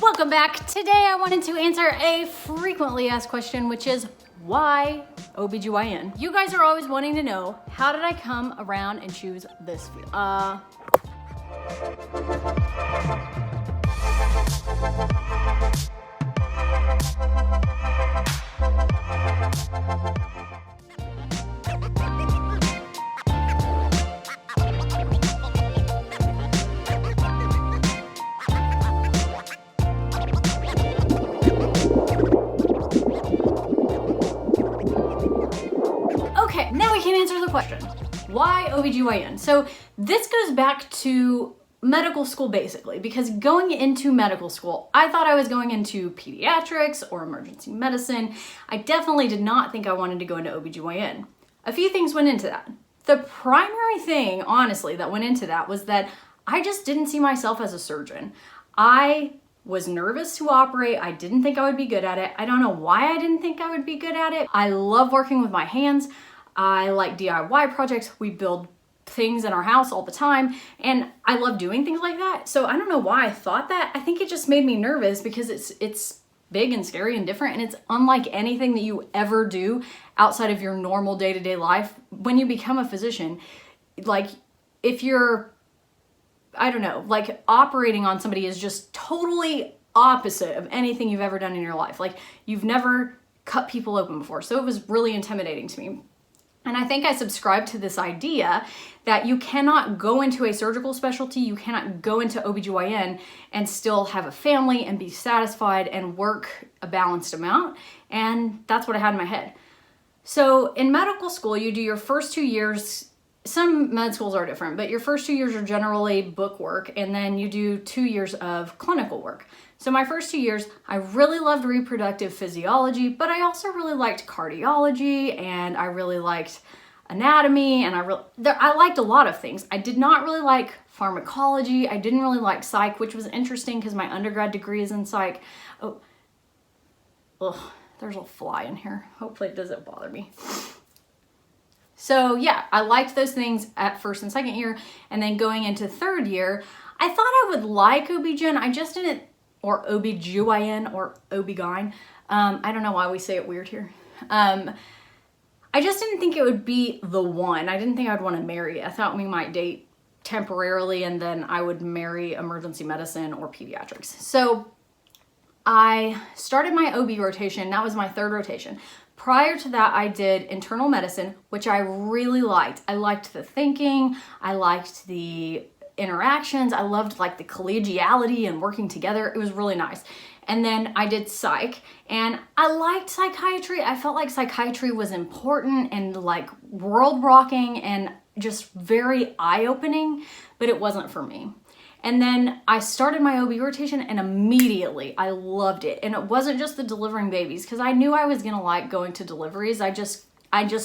Welcome back. Today I wanted to answer a frequently asked question, which is why OBGYN? You guys are always wanting to know, how did I come around and choose this field? Okay, now we can answer the question. Why OBGYN? So this goes back to medical school basically, because going into medical school, I thought I was going into pediatrics or emergency medicine. I definitely did not think I wanted to go into OBGYN. A few things went into that. The primary thing, honestly, that went into that was that I just didn't see myself as a surgeon. I was nervous to operate. I didn't think I would be good at it. I don't know why I didn't think I would be good at it. I love working with my hands. I like DIY projects. We build things in our house all the time, and I love doing things like that. So I don't know why I thought that. I think it just made me nervous because it's big and scary and different, and it's unlike anything that you ever do outside of your normal day-to-day life. When you become a physician, like if you're, I don't know, like operating on somebody is just totally opposite of anything you've ever done in your life. Like you've never cut people open before. So it was really intimidating to me. And I think I subscribed to this idea that you cannot go into a surgical specialty, you cannot go into OBGYN and still have a family and be satisfied and work a balanced amount. And that's what I had in my head. So in medical school, you do your first 2 years, some med schools are different, but your first 2 years are generally book work, and then you do 2 years of clinical work. So my first 2 years, I really loved reproductive physiology, but I also really liked cardiology, and I really liked anatomy, and I liked a lot of things. I did not really like pharmacology. I didn't really like psych, which was interesting because my undergrad degree is in psych. Oh, ugh, there's a fly in here. Hopefully it doesn't bother me. So yeah, I liked those things at first and second year, and then going into third year, I thought I would like OB-GYN. I just didn't, or OB-GYN or OB-GYN. I don't know why we say it weird here. I just didn't think it would be the one. I didn't think I'd want to marry it. I thought we might date temporarily and then I would marry emergency medicine or pediatrics. So I started my OB rotation. That was my third rotation. Prior to that, I did internal medicine, which I really liked. I liked the thinking. I liked the interactions. I loved like the collegiality and working together. It was really nice. And then I did psych, and I liked psychiatry. I felt like psychiatry was important and like world rocking and just very eye-opening, but it wasn't for me. And then I started my OB rotation, and immediately I loved it. And it wasn't just the delivering babies, because I knew I was gonna like going to deliveries. I just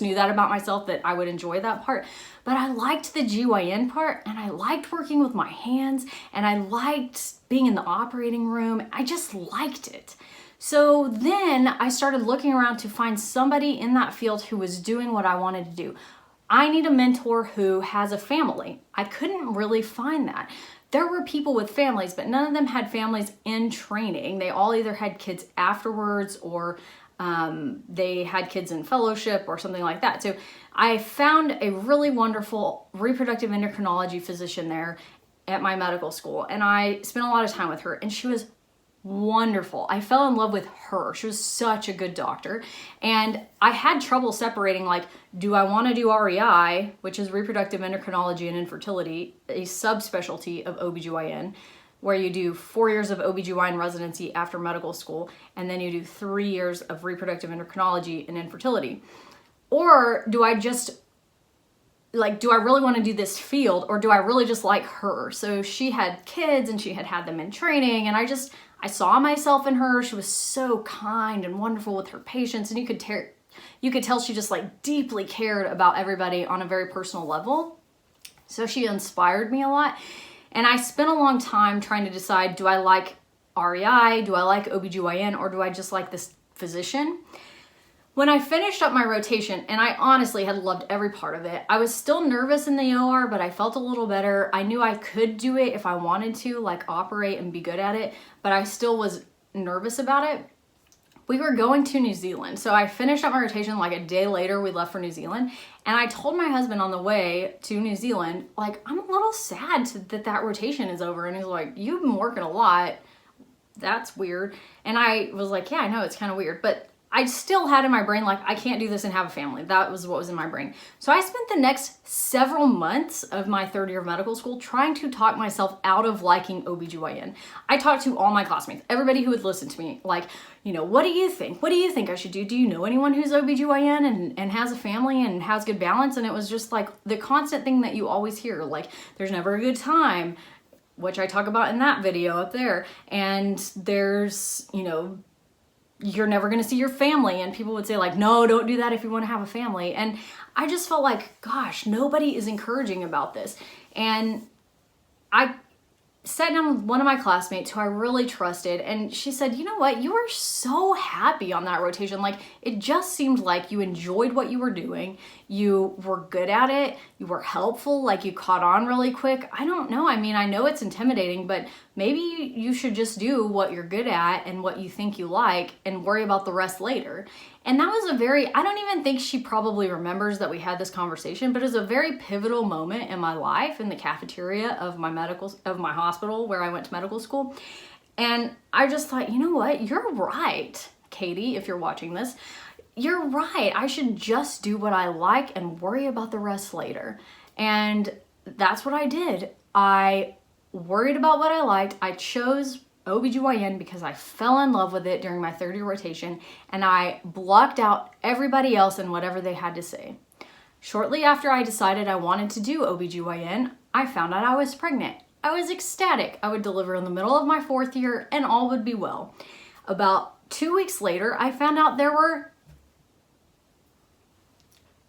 knew that about myself, that I would enjoy that part. But I liked the GYN part, and I liked working with my hands, and I liked being in the operating room. I just liked it. So then I started looking around to find somebody in that field who was doing what I wanted to do. I need a mentor who has a family. I couldn't really find that. There were people with families, but none of them had families in training. They all either had kids afterwards, or they had kids in fellowship or something like that. So I found a really wonderful reproductive endocrinology physician there at my medical school, and I spent a lot of time with her, and she was wonderful. I fell in love with her. She was such a good doctor, and I had trouble separating, like, do I want to do REI, which is reproductive endocrinology and infertility, a subspecialty of OBGYN, where you do 4 years of OBGYN residency after medical school, and then you do 3 years of reproductive endocrinology and infertility? Or do I just, like, do I really want to do this field, or do I really just like her? So she had kids, and she had them in training, and I saw myself in her. She was so kind and wonderful with her patients, and you could tell she just like deeply cared about everybody on a very personal level. So she inspired me a lot. And I spent a long time trying to decide, do I like REI, do I like OBGYN, or do I just like this physician? When I finished up my rotation, and I honestly had loved every part of it, I was still nervous in the OR, but I felt a little better. I knew I could do it if I wanted to, like operate and be good at it, but I still was nervous about it. We were going to New Zealand. So I finished up my rotation like a day later, we left for New Zealand. And I told my husband on the way to New Zealand, like, I'm a little sad that rotation is over. And he was like, you've been working a lot. That's weird. And I was like, yeah, I know, it's kind of weird. But I still had in my brain, like, I can't do this and have a family. That was what was in my brain. So I spent the next several months of my third year of medical school trying to talk myself out of liking OBGYN. I talked to all my classmates, everybody who would listen to me, like, you know, what do you think? What do you think I should do? Do you know anyone who's OBGYN and has a family and has good balance? And it was just like the constant thing that you always hear, like, there's never a good time, which I talk about in that video up there. And there's, you know, you're never going to see your family. And people would say like, no, don't do that if you want to have a family. And I just felt like, gosh, nobody is encouraging about this. And I sat down with one of my classmates who I really trusted, and she said, you know what, you were so happy on that rotation. Like, it just seemed like you enjoyed what you were doing. You were good at it. You were helpful. Like, you caught on really quick. I don't know. I mean, I know it's intimidating, but maybe you should just do what you're good at and what you think you like and worry about the rest later. And that was I don't even think she probably remembers that we had this conversation, but it was a very pivotal moment in my life in the cafeteria of my hospital where I went to medical school. And I just thought, you know what? You're right, Katie, if you're watching this. You're right. I should just do what I like and worry about the rest later. And that's what I did. I worried about what I liked. I chose OBGYN because I fell in love with it during my third year rotation, and I blocked out everybody else and whatever they had to say. Shortly after I decided I wanted to do OBGYN, I found out I was pregnant. I was ecstatic. I would deliver in the middle of my fourth year and all would be well. About 2 weeks later, I found out there were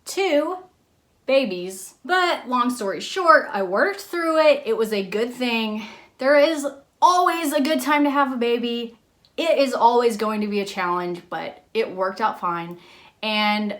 2 babies. But long story short, I worked through it. It was a good thing. There is always a good time to have a baby. It is always going to be a challenge, but it worked out fine. And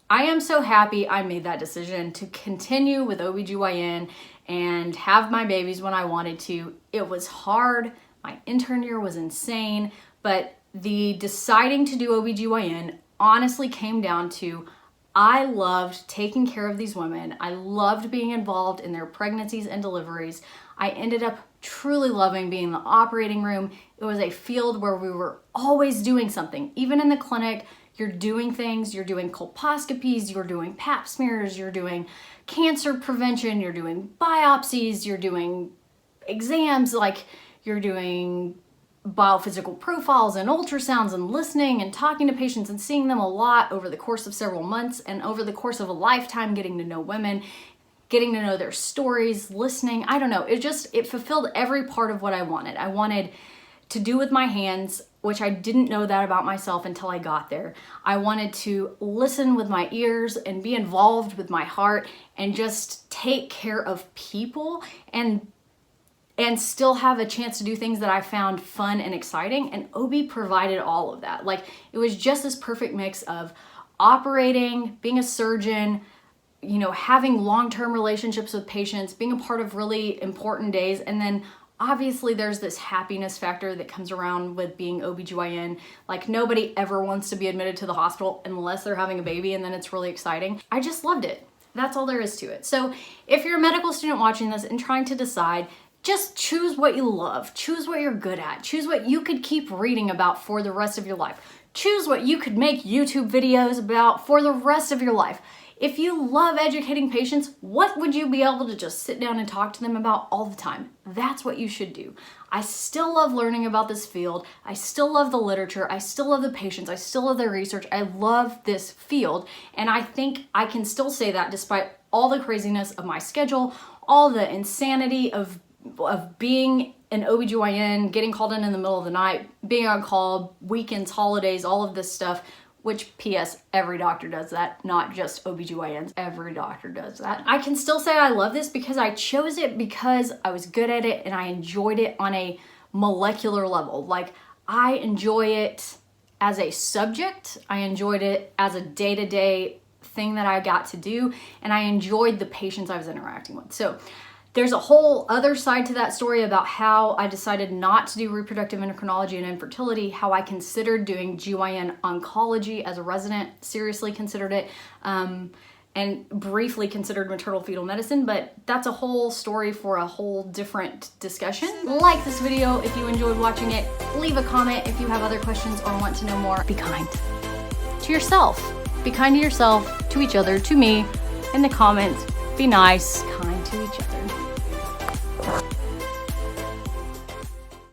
I am so happy I made that decision to continue with OBGYN and have my babies when I wanted to. It was hard. My intern year was insane, but the deciding to do OBGYN honestly came down to I loved taking care of these women. I loved being involved in their pregnancies and deliveries. I ended up truly loving being in the operating room. It was a field where we were always doing something. Even in the clinic, you're doing things. You're doing colposcopies, you're doing pap smears, you're doing cancer prevention, you're doing biopsies, you're doing exams, like you're doing biophysical profiles and ultrasounds and listening and talking to patients and seeing them a lot over the course of several months and over the course of a lifetime, getting to know women, getting to know their stories, listening. I don't know. It fulfilled every part of what I wanted. I wanted to do with my hands, which I didn't know that about myself until I got there. I wanted to listen with my ears and be involved with my heart and just take care of people and still have a chance to do things that I found fun and exciting. And OB provided all of that. Like, it was just this perfect mix of operating, being a surgeon, you know, having long-term relationships with patients, being a part of really important days. And then obviously there's this happiness factor that comes around with being OBGYN. Like, nobody ever wants to be admitted to the hospital unless they're having a baby, and then it's really exciting. I just loved it. That's all there is to it. So if you're a medical student watching this and trying to decide, just choose what you love. Choose what you're good at. Choose what you could keep reading about for the rest of your life. Choose what you could make YouTube videos about for the rest of your life. If you love educating patients, what would you be able to just sit down and talk to them about all the time? That's what you should do. I still love learning about this field. I still love the literature. I still love the patients. I still love the research. I love this field. And I think I can still say that despite all the craziness of my schedule, all the insanity of being an OBGYN, getting called in the middle of the night, being on call, weekends, holidays, all of this stuff, which PS, every doctor does that, not just OBGYNs, every doctor does that. I can still say I love this because I chose it because I was good at it and I enjoyed it on a molecular level. Like, I enjoy it as a subject. I enjoyed it as a day-to-day thing that I got to do, and I enjoyed the patients I was interacting with. So there's a whole other side to that story about how I decided not to do reproductive endocrinology and infertility, how I considered doing GYN oncology as a resident, seriously considered it, and briefly considered maternal fetal medicine, but that's a whole story for a whole different discussion. Like this video if you enjoyed watching it. Leave a comment if you have other questions or want to know more. Be kind to yourself. Be kind to yourself, to each other, to me, in the comments. Be nice, kind to each other.